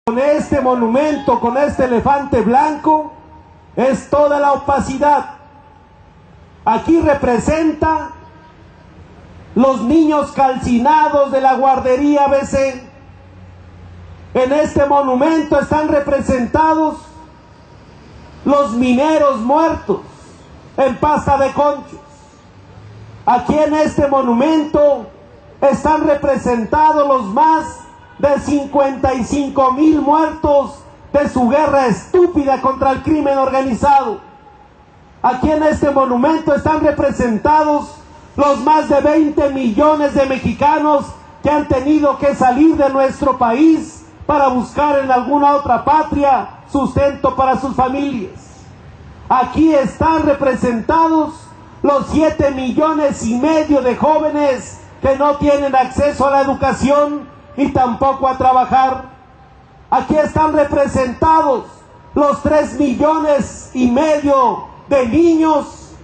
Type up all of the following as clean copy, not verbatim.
Con este monumento, con este elefante blanco, es toda la opacidad. Aquí representa los niños calcinados de la guardería ABC. En este monumento están representados los mineros muertos en pasta de conchos. Aquí en este monumento están representados los más de 55,000 muertos de su guerra estúpida contra el crimen organizado. Aquí en este monumento están representados los más de 20 millones de mexicanos que han tenido que salir de nuestro país para buscar en alguna otra patria sustento para sus familias. Aquí están representados los 7,5 millones de jóvenes que no tienen acceso a la educación ni tampoco a trabajar. Aquí están representados los 3,5 millones de niños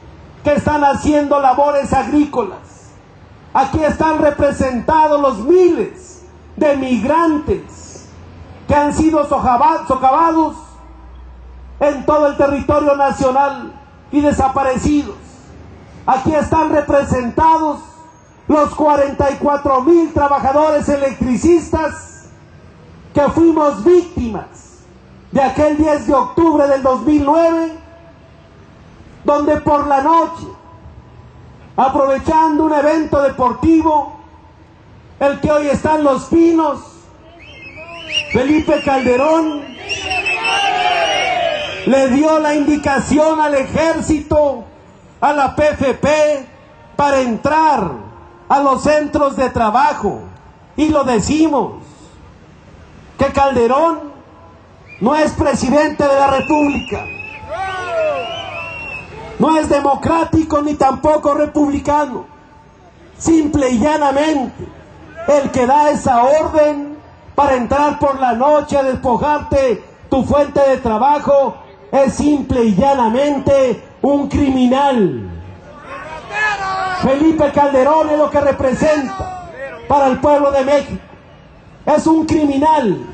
que están haciendo labores agrícolas. Aquí están representados los miles de migrantes que han sido socavados en todo el territorio nacional y desaparecidos. Aquí están representados los 44,000 trabajadores electricistas que fuimos víctimas de aquel 10 de octubre del 2009, donde por la noche, aprovechando un evento deportivo, el que hoy está en Los Pinos, Felipe Calderón le dio la indicación al ejército, a la PFP, para entrar a los centros de trabajo. Y lo decimos, que Calderón no es presidente de la República, no es democrático ni tampoco republicano. Simple y llanamente, el que da esa orden para entrar por la noche a despojarte tu fuente de trabajo es simple y llanamente un criminal. Felipe Calderón es lo que representa para el pueblo de México. Es un criminal.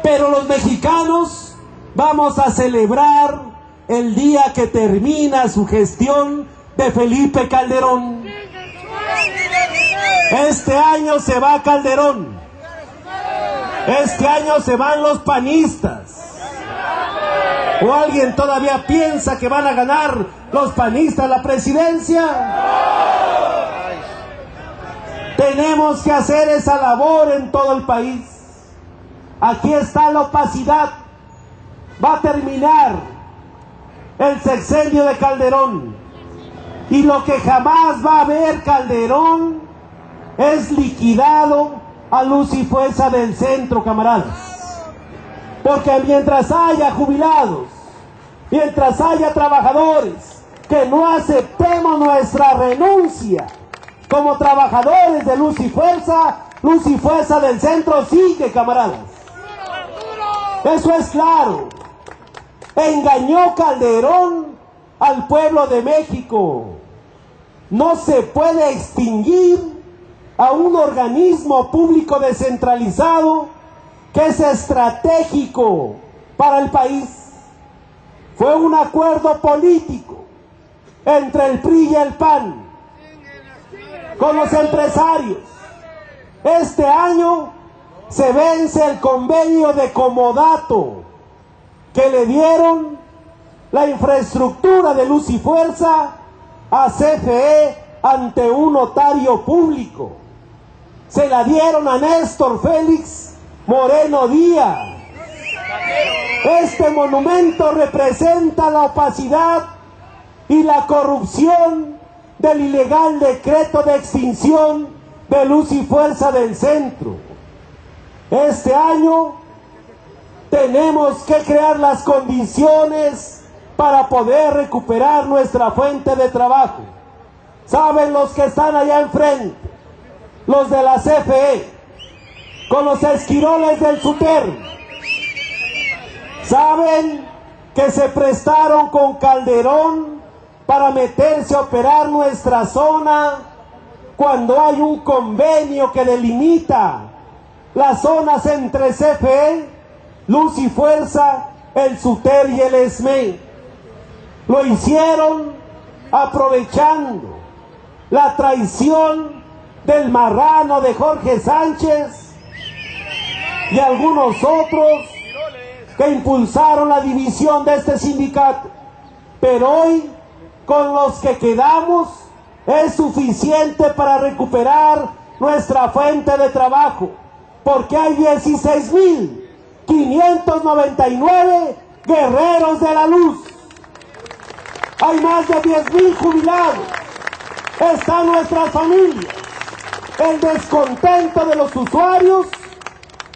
Pero los mexicanos vamos a celebrar el día que termina su gestión de Felipe Calderón. Este año se va Calderón. Este año se van los panistas. ¿O alguien todavía piensa que van a ganar los panistas la presidencia? Tenemos que hacer esa labor en todo el país. Aquí está la opacidad. Va a terminar el sexenio de Calderón. Y lo que jamás va a ver Calderón es liquidado a luz y fuerza del centro, camaradas. Porque mientras haya jubilados, mientras haya trabajadores que no aceptemos nuestra renuncia como trabajadores de luz y fuerza del centro sigue, camaradas. Eso es claro. Engañó Calderón al pueblo de México. No se puede extinguir a un organismo público descentralizado que es estratégico para el país. Fue un acuerdo político entre el PRI y el PAN con los empresarios. Este año se vence el convenio de comodato que le dieron la infraestructura de luz y fuerza a CFE ante un notario público. Se la dieron a Néstor Félix Moreno Díaz. Este monumento representa la opacidad y la corrupción del ilegal decreto de extinción de luz y fuerza del centro. Este año tenemos que crear las condiciones para poder recuperar nuestra fuente de trabajo. ¿Saben los que están allá enfrente? Los de la CFE, con los esquiroles del SUTER. Saben que se prestaron con Calderón para meterse a operar nuestra zona cuando hay un convenio que delimita las zonas entre CFE, Luz y Fuerza, el SUTER y el ESME. Lo hicieron aprovechando la traición del marrano de Jorge Sánchez y algunos otros que impulsaron la división de este sindicato. Pero hoy, con los que quedamos, es suficiente para recuperar nuestra fuente de trabajo, porque hay 16.599 guerreros de la luz. Hay más de 10.000 jubilados. Están nuestras familias. El descontento de los usuarios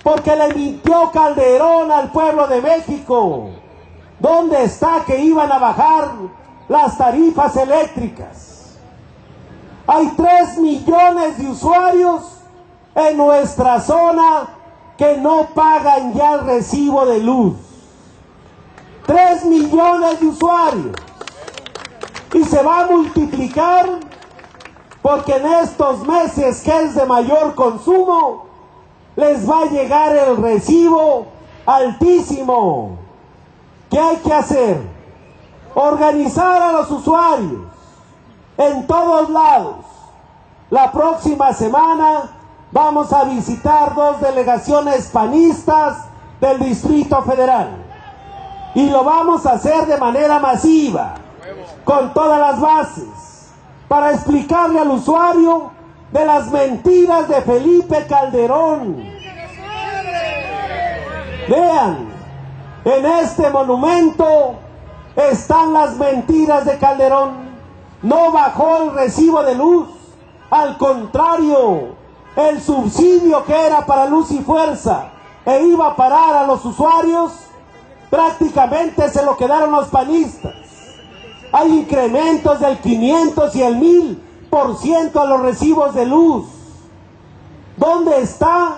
porque le mintió Calderón al pueblo de México. ¿Dónde está que iban a bajar las tarifas eléctricas? Hay 3 millones de usuarios en nuestra zona que no pagan ya el recibo de luz. 3 millones de usuarios. Y se va a multiplicar porque en estos meses que es de mayor consumo, les va a llegar el recibo altísimo. ¿Qué hay que hacer? Organizar a los usuarios en todos lados. La próxima semana vamos a visitar 2 delegaciones panistas del Distrito Federal. Y lo vamos a hacer de manera masiva, con todas las bases, para explicarle al usuario de las mentiras de Felipe Calderón. Vean, en este monumento están las mentiras de Calderón. No bajó el recibo de luz, al contrario, el subsidio que era para Luz y Fuerza e iba a parar a los usuarios, prácticamente se lo quedaron los panistas. Hay incrementos del 500 y el 1000% a los recibos de luz. ¿Dónde están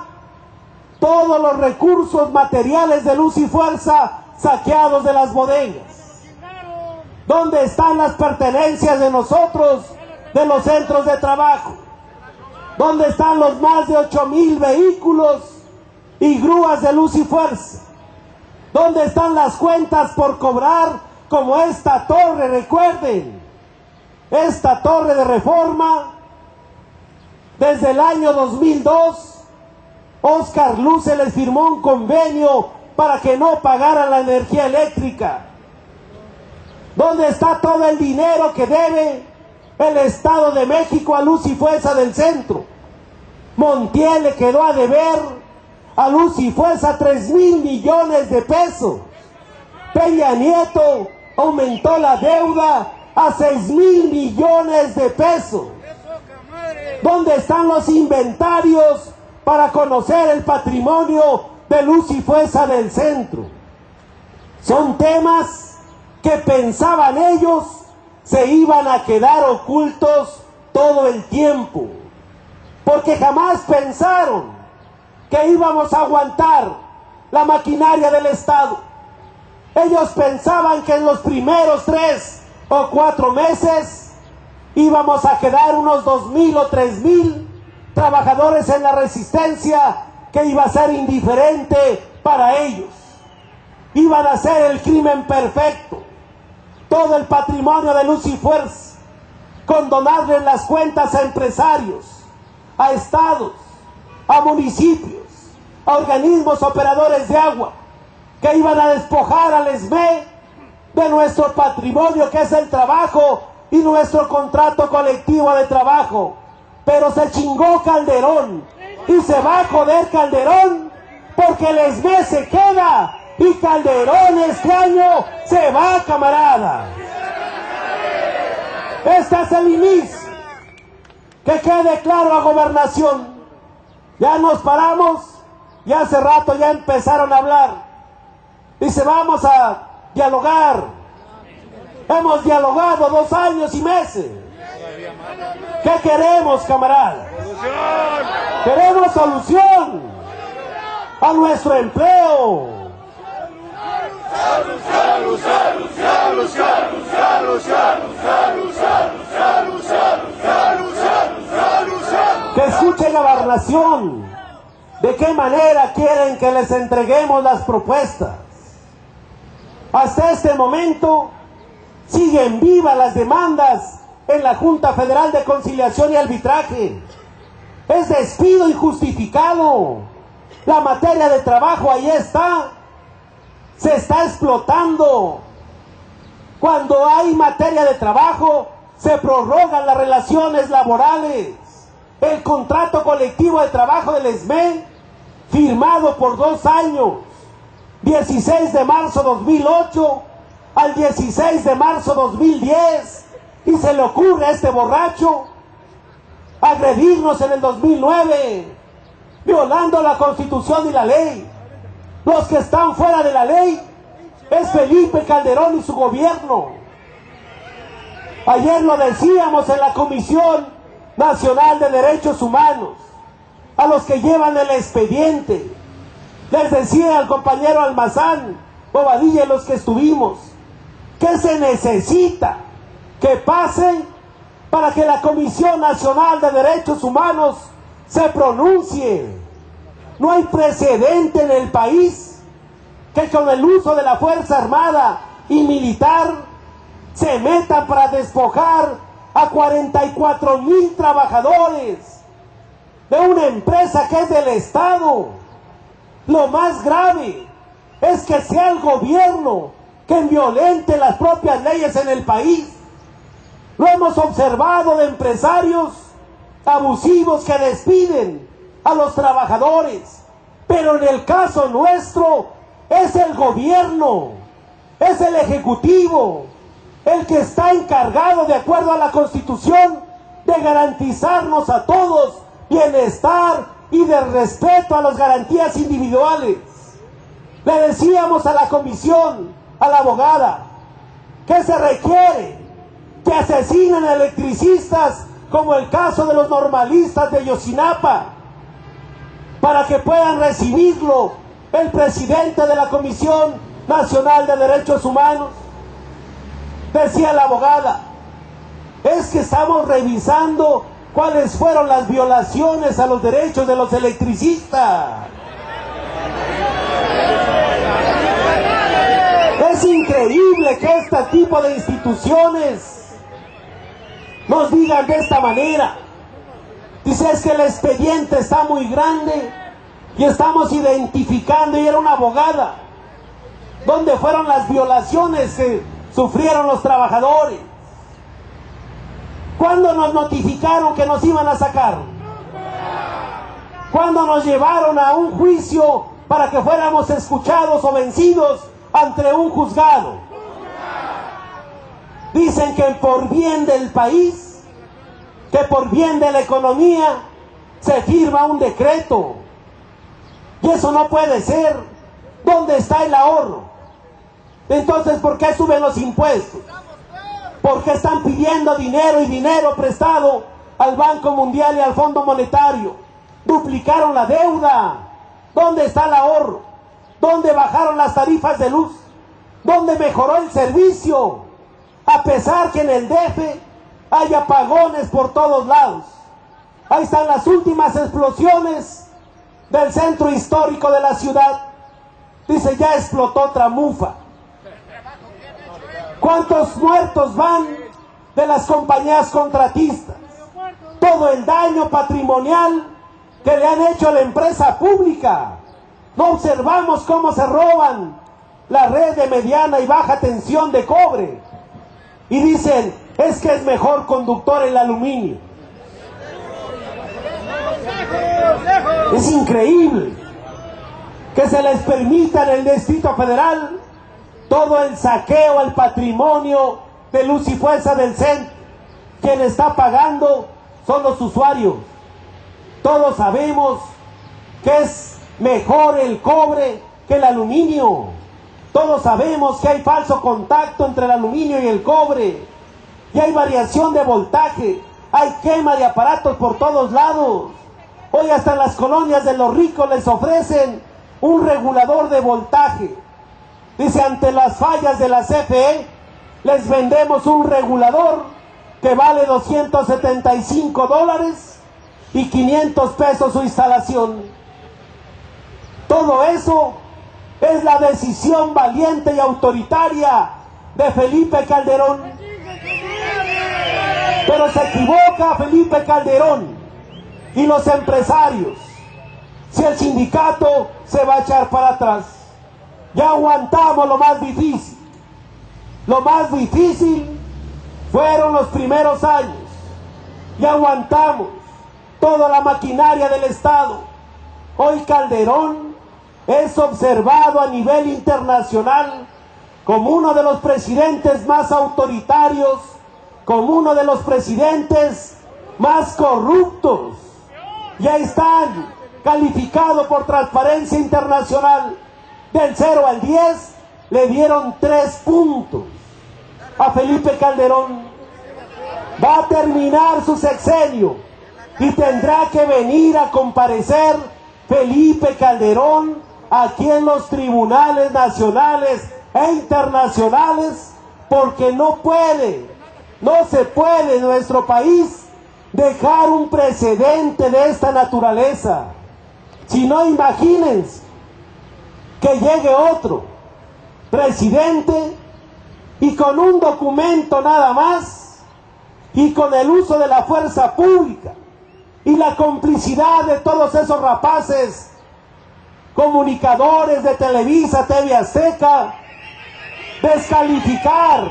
todos los recursos materiales de Luz y Fuerza saqueados de las bodegas? ¿Dónde están las pertenencias de nosotros, de los centros de trabajo? ¿Dónde están los más de 8,000 vehículos y grúas de Luz y Fuerza? ¿Dónde están las cuentas por cobrar, como esta torre? Recuerden, esta torre de Reforma, desde el año 2002, Óscar Luce les firmó un convenio para que no pagaran la energía eléctrica. ¿Dónde está todo el dinero que debe el Estado de México a Luz y Fuerza del Centro? Montiel le quedó a deber a Luz y Fuerza 3,000 millones de pesos. Peña Nieto aumentó la deuda a 6,000 millones de pesos. ¿Dónde están los inventarios para conocer el patrimonio de Luz y Fuerza del Centro? Son temas que pensaban ellos se iban a quedar ocultos todo el tiempo, porque jamás pensaron que íbamos a aguantar la maquinaria del Estado. Ellos pensaban que en los primeros 3 o 4 meses íbamos a quedar unos 2,000 o 3,000 trabajadores en la resistencia, que iba a ser indiferente para ellos. Iban a hacer el crimen perfecto, todo el patrimonio de Luz y Fuerza, condonarle las cuentas a empresarios, a estados, a municipios, a organismos operadores de agua, que iban a despojar al ESME de nuestro patrimonio, que es el trabajo y nuestro contrato colectivo de trabajo. Pero se chingó Calderón, y se va a joder Calderón, porque el ESME se queda y Calderón este año se va, camarada. Este es el inicio. Que quede claro a Gobernación. Ya nos paramos, ya hace rato ya empezaron a hablar. Dice, vamos a dialogar. Hemos dialogado 2 años y meses. ¿Qué queremos, camarada? Queremos solución a nuestro empleo. Que escuche Gobernación, ¿De qué manera quieren que les entreguemos las propuestas? Hasta este momento siguen vivas las demandas en la Junta Federal de Conciliación y Arbitraje. Es despido injustificado. La materia de trabajo ahí está. Se está explotando. Cuando hay materia de trabajo, se prorrogan las relaciones laborales. El contrato colectivo de trabajo del ESME, firmado por 2 años, 16 de marzo 2008 al 16 de marzo 2010, y se le ocurre a este borracho agredirnos en el 2009, violando la Constitución y la ley. Los que están fuera de la ley es Felipe Calderón y su gobierno. Ayer lo decíamos en la Comisión Nacional de Derechos Humanos, a los que llevan el expediente. Les decía al compañero Almazán, Bobadilla y los que estuvimos, que se necesita que pase para que la Comisión Nacional de Derechos Humanos se pronuncie. No hay precedente en el país que con el uso de la Fuerza Armada y Militar se metan para despojar a 44,000 trabajadores de una empresa que es del Estado. Lo más grave es que sea el gobierno quien violente las propias leyes en el país. Lo hemos observado de empresarios abusivos que despiden a los trabajadores, pero en el caso nuestro es el gobierno, es el ejecutivo el que está encargado, de acuerdo a la Constitución, de garantizarnos a todos bienestar y de respeto a las garantías individuales. Le decíamos a la comisión, a la abogada, que se requiere que asesinen a electricistas, como el caso de los normalistas de Yosinapa, para que puedan recibirlo el presidente de la Comisión Nacional de Derechos Humanos. Decía la abogada, es que estamos revisando cuáles fueron las violaciones a los derechos de los electricistas. Es increíble que este tipo de instituciones nos digan de esta manera. Dice, es que el expediente está muy grande y estamos identificando, y era una abogada, dónde fueron las violaciones que sufrieron los trabajadores. ¿Cuándo nos notificaron que nos iban a sacar? ¿Cuándo nos llevaron a un juicio para que fuéramos escuchados o vencidos ante un juzgado? Dicen que por bien del país, que por bien de la economía, se firma un decreto. Y eso no puede ser. ¿Dónde está el ahorro? Entonces, ¿por qué suben los impuestos? ¿Por qué están pidiendo dinero y dinero prestado al Banco Mundial y al Fondo Monetario? Duplicaron la deuda. ¿Dónde está el ahorro? ¿Dónde bajaron las tarifas de luz? ¿Dónde mejoró el servicio? A pesar que en el DF hay apagones por todos lados. Ahí están las últimas explosiones del centro histórico de la ciudad. Dice, ya explotó otra mufa. ¿Cuántos muertos van de las compañías contratistas? Todo el daño patrimonial que le han hecho a la empresa pública. No observamos cómo se roban la red de mediana y baja tensión de cobre. Y dicen, es que es mejor conductor el aluminio. Es increíble que se les permita en el Distrito Federal todo el saqueo al patrimonio de luz y fuerza del centro. Quien está pagando son los usuarios. Todos sabemos que es mejor el cobre que el aluminio. Todos sabemos que hay falso contacto entre el aluminio y el cobre. Y hay variación de voltaje. Hay quema de aparatos por todos lados. Hoy hasta en las colonias de los ricos les ofrecen un regulador de voltaje. Dice, ante las fallas de la CFE, les vendemos un regulador que vale $275 y 500 pesos su instalación. Todo eso es la decisión valiente y autoritaria de Felipe Calderón. Pero se equivoca Felipe Calderón y los empresarios si el sindicato se va a echar para atrás. Ya aguantamos lo más difícil. Lo más difícil fueron los primeros años. Ya aguantamos toda la maquinaria del Estado. Hoy Calderón es observado a nivel internacional como uno de los presidentes más autoritarios, como uno de los presidentes más corruptos. Ya están calificados por Transparencia Internacional. Del 0 al 10 le dieron 3 puntos a Felipe Calderón. Va a terminar su sexenio y tendrá que venir a comparecer Felipe Calderón aquí en los tribunales nacionales e internacionales, porque no se puede en nuestro país dejar un precedente de esta naturaleza. Si no, imagínense que llegue otro presidente y con un documento nada más y con el uso de la fuerza pública y la complicidad de todos esos rapaces comunicadores de Televisa, TV Azteca, descalificar,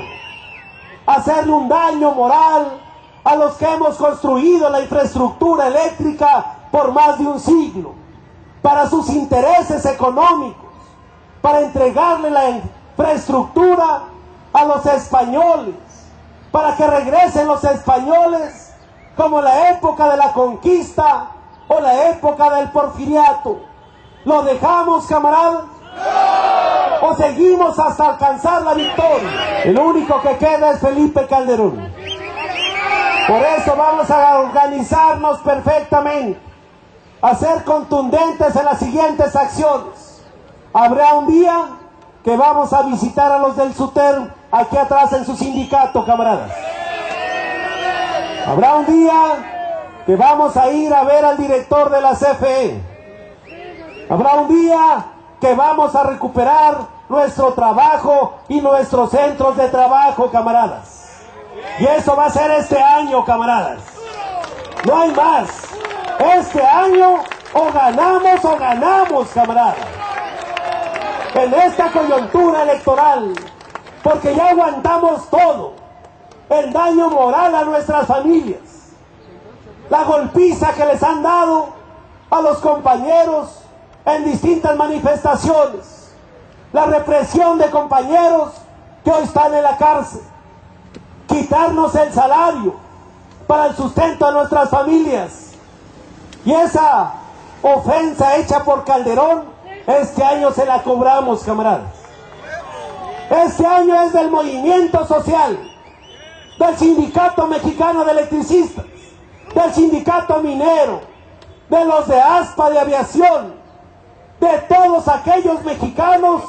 hacerle un daño moral a los que hemos construido la infraestructura eléctrica por más de un siglo, para sus intereses económicos, para entregarle la infraestructura a los españoles, para que regresen los españoles como la época de la conquista o la época del porfiriato. ¿Lo dejamos, camaradas? ¡No! ¿O seguimos hasta alcanzar la victoria? El único que queda es Felipe Calderón. Por eso vamos a organizarnos perfectamente, a ser contundentes en las siguientes acciones. Habrá un día que vamos a visitar a los del SUTER aquí atrás en su sindicato, camaradas. Habrá un día que vamos a ir a ver al director de la CFE. Habrá un día que vamos a recuperar nuestro trabajo y nuestros centros de trabajo, camaradas. Y eso va a ser este año, camaradas. No hay más. Este año o ganamos, camaradas. En esta coyuntura electoral, porque ya aguantamos todo. El daño moral a nuestras familias, la golpiza que les han dado a los compañeros en distintas manifestaciones, la represión de compañeros que hoy están en la cárcel, quitarnos el salario para el sustento de nuestras familias. Y esa ofensa hecha por Calderón, este año se la cobramos, camaradas. Este año es del movimiento social, del Sindicato Mexicano de Electricistas, del Sindicato Minero, de los de ASPA de Aviación, de todos aquellos mexicanos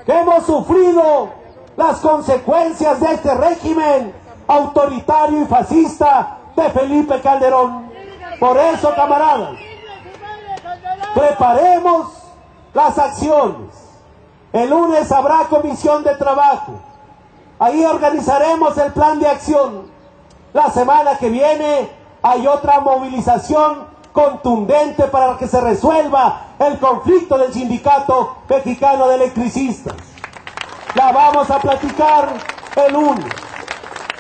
que hemos sufrido las consecuencias de este régimen autoritario y fascista de Felipe Calderón. Por eso, camaradas, preparemos las acciones. El lunes habrá comisión de trabajo. Ahí organizaremos el plan de acción. La semana que viene hay otra movilización contundente para que se resuelva el conflicto del Sindicato Mexicano de Electricistas. La vamos a platicar el lunes.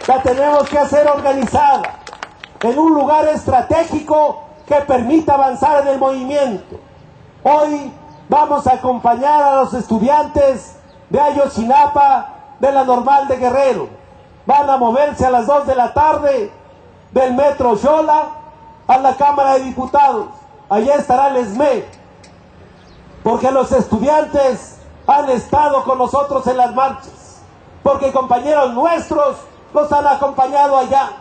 La tenemos que hacer organizada en un lugar estratégico que permita avanzar en el movimiento. Hoy vamos a acompañar a los estudiantes de Ayotzinapa, de la Normal de Guerrero. Van a moverse a las 2 de la tarde del Metro Xola a la Cámara de Diputados. Allí estará el ESME, porque los estudiantes han estado con nosotros en las marchas, porque compañeros nuestros nos han acompañado allá,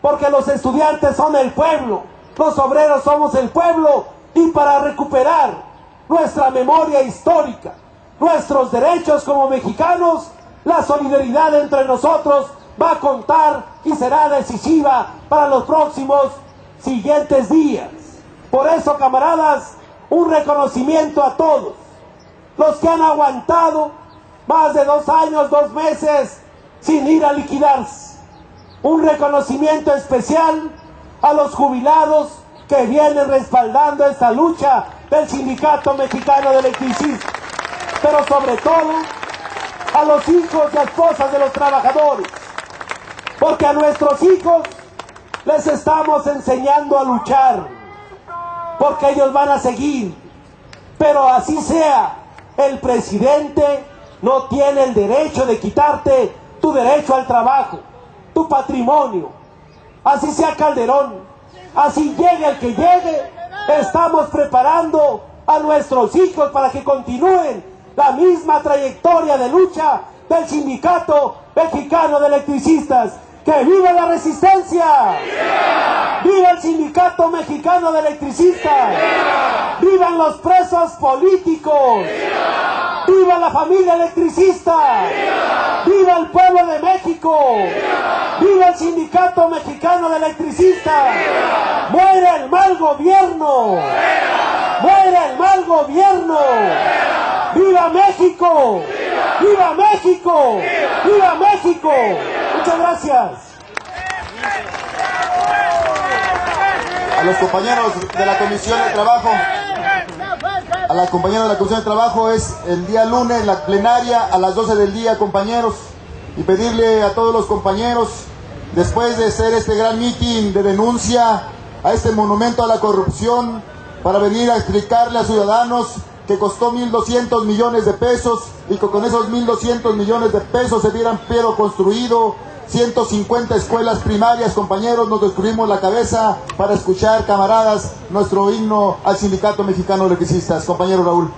porque los estudiantes son el pueblo, los obreros somos el pueblo, y para recuperar nuestra memoria histórica, nuestros derechos como mexicanos, la solidaridad entre nosotros va a contar y será decisiva para los próximos siguientes días. Por eso, camaradas, un reconocimiento a todos los que han aguantado más de 2 años, 2 meses sin ir a liquidarse. Un reconocimiento especial a los jubilados que vienen respaldando esta lucha del Sindicato Mexicano de Electricistas, pero sobre todo a los hijos y esposas de los trabajadores, porque a nuestros hijos les estamos enseñando a luchar, porque ellos van a seguir, pero así sea, el presidente no tiene el derecho de quitarte tu derecho al trabajo, tu patrimonio. Así sea Calderón, así llegue el que llegue, estamos preparando a nuestros hijos para que continúen la misma trayectoria de lucha del Sindicato Mexicano de Electricistas. ¡Que viva la resistencia! ¡Viva! ¡Viva el Sindicato Mexicano de Electricistas! ¡Viva! ¡Vivan los presos políticos! ¡Viva! ¡Viva la familia electricista! ¡Viva! ¡Viva el pueblo de México! ¡Viva! ¡Viva el Sindicato Mexicano de Electricistas! ¡Viva! ¡Muera el mal gobierno! ¡Viva! ¡Muera el mal gobierno! ¡Viva! ¡Viva México! ¡Viva! ¡Viva México! ¡Viva! ¡Viva México! Muchas gracias. A los compañeros de la Comisión de Trabajo, es el día lunes la plenaria a las 12 del día, compañeros, y pedirle a todos los compañeros, después de hacer este gran mitin de denuncia a este monumento a la corrupción, para venir a explicarle a ciudadanos que costó 1.200 millones de pesos y que con esos 1.200 millones de pesos se hubieran construido 150 escuelas primarias. Compañeros, nos destruimos la cabeza para escuchar, camaradas, nuestro himno al Sindicato Mexicano de Electricistas. Compañero Raúl.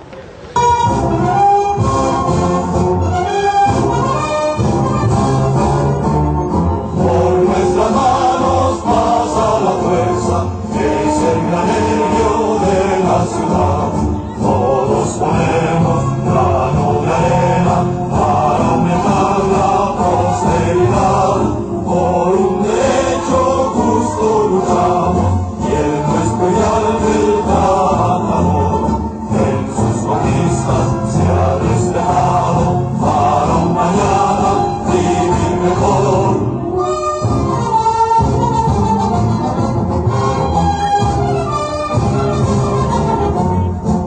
Por nuestras manos pasa la fuerza, es el granero de la ciudad. Todos ponemos grano de arena para aumentar la prosperidad. Por un derecho justo luchamos y el nuestro ideal del trabajador en sus conquistas se ha despejado para un mañana vivir mejor.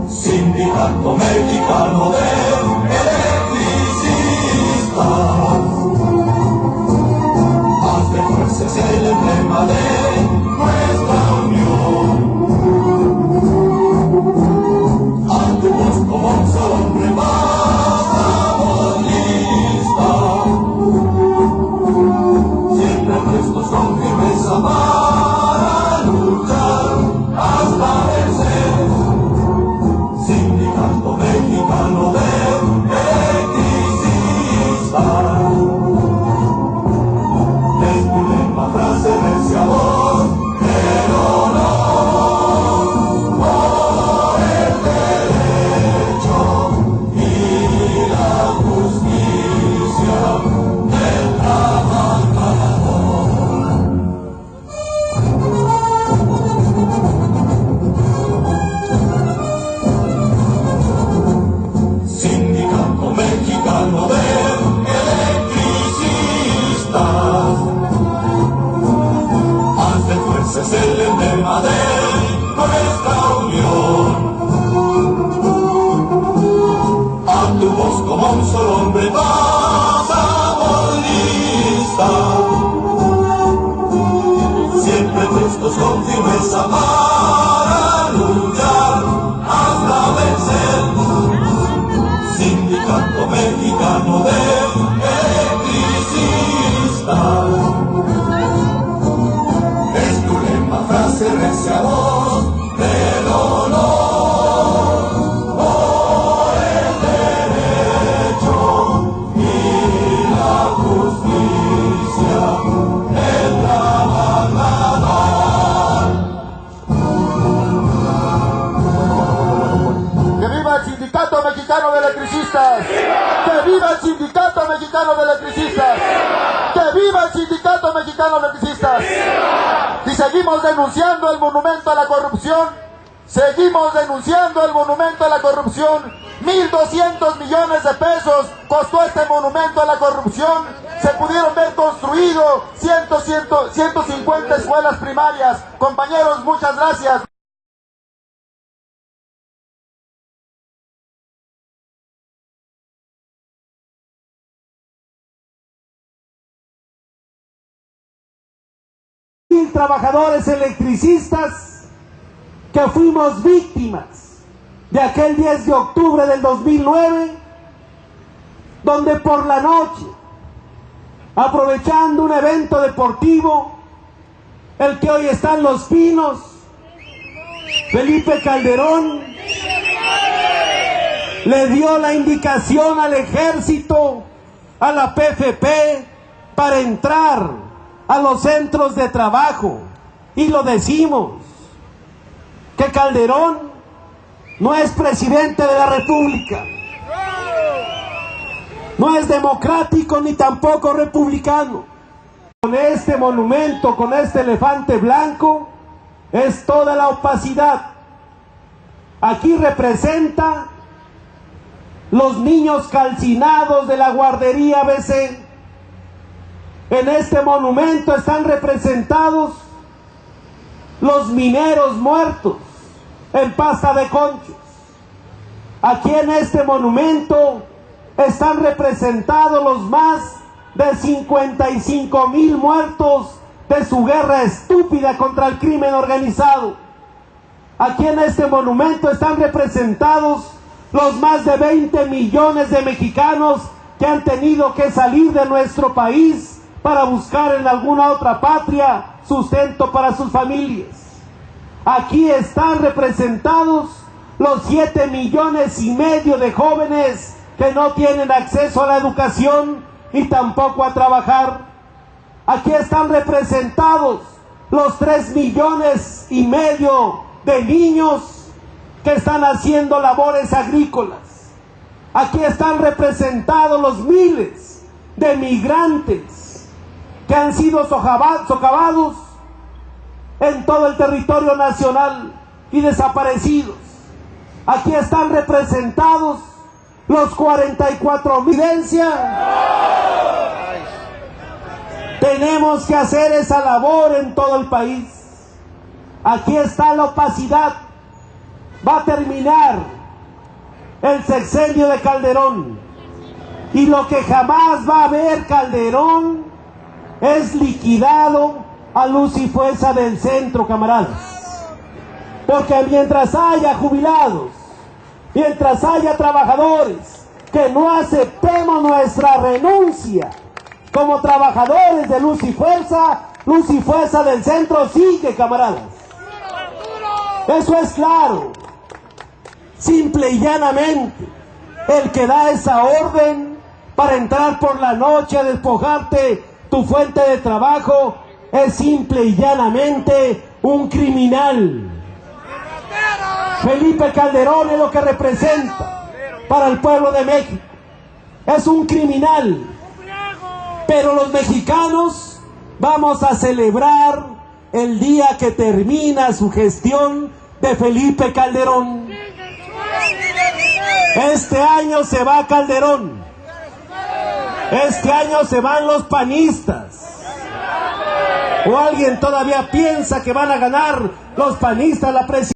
Sindicato Mexicano de Electricistas, haz de fuerza es el emblema de nuestra unión. A tu voz como un solo hombre pasamos lista, siempre prestos con firmeza para luchar hasta vencer. Sindicato Mexicano de Electricistas, es tu lema, frase deseador del honor por el derecho y la justicia del trabajador. Sindicato Mexicano de Electricistas, haz de fuerza es el emblema de nuestra unión. A tu voz como un solo hombre pasamos lista, siempre prestos con firmeza para luchar hasta vencer. Sindicato Mexicano de Electricistas, es tu lema, frase deseador del honor por el derecho y la justicia del trabajador. ¡Que viva el Sindicato Mexicano de Electricistas! ¡Que viva el Sindicato Mexicano de Electricistas! ¡Que viva el Sindicato Mexicano de Electricistas! Si seguimos denunciando el monumento a la corrupción, Seguimos denunciando el monumento a la corrupción. 1.200 millones de pesos costó este monumento a la corrupción. Se pudieron ver construido 150 escuelas primarias. Compañeros, muchas gracias. Trabajadores electricistas que fuimos víctimas de aquel 10 de octubre del 2009, donde por la noche, aprovechando un evento deportivo, el que hoy está en Los Pinos, Felipe Calderón le dio la indicación al ejército, a la PFP, para entrar a los centros de trabajo, y lo decimos, que Calderón no es presidente de la República, no es democrático ni tampoco republicano. Con este monumento, con este elefante blanco, es toda la opacidad. Aquí representa los niños calcinados de la guardería ABC. En este monumento están representados los mineros muertos en Pasta de Conchos. Aquí en este monumento están representados los más de 55,000 muertos de su guerra estúpida contra el crimen organizado. Aquí en este monumento están representados los más de 20 millones de mexicanos que han tenido que salir de nuestro país para buscar en alguna otra patria sustento para sus familias. Aquí están representados los 7,5 millones de jóvenes que no tienen acceso a la educación y tampoco a trabajar. Aquí están representados los 3,5 millones de niños que están haciendo labores agrícolas. Aquí están representados los miles de migrantes que han sido socavados en todo el territorio nacional y desaparecidos. Aquí están representados los 44,000. Tenemos que hacer esa labor en todo el país. Aquí está la opacidad. Va a terminar el sexenio de Calderón, y lo que jamás va a ver Calderón es liquidado a Luz y Fuerza del Centro, camaradas. Porque mientras haya jubilados, mientras haya trabajadores que no aceptemos nuestra renuncia como trabajadores de Luz y Fuerza del Centro sigue, camaradas. Eso es claro. Simple y llanamente, el que da esa orden para entrar por la noche a despojarte tu fuente de trabajo es simple y llanamente un criminal. Felipe Calderón es lo que representa para el pueblo de México. Es un criminal. Pero los mexicanos vamos a celebrar el día que termina su gestión de Felipe Calderón. Este año se va Calderón. Este año se van los panistas. ¿O alguien todavía piensa que van a ganar los panistas la presidencia?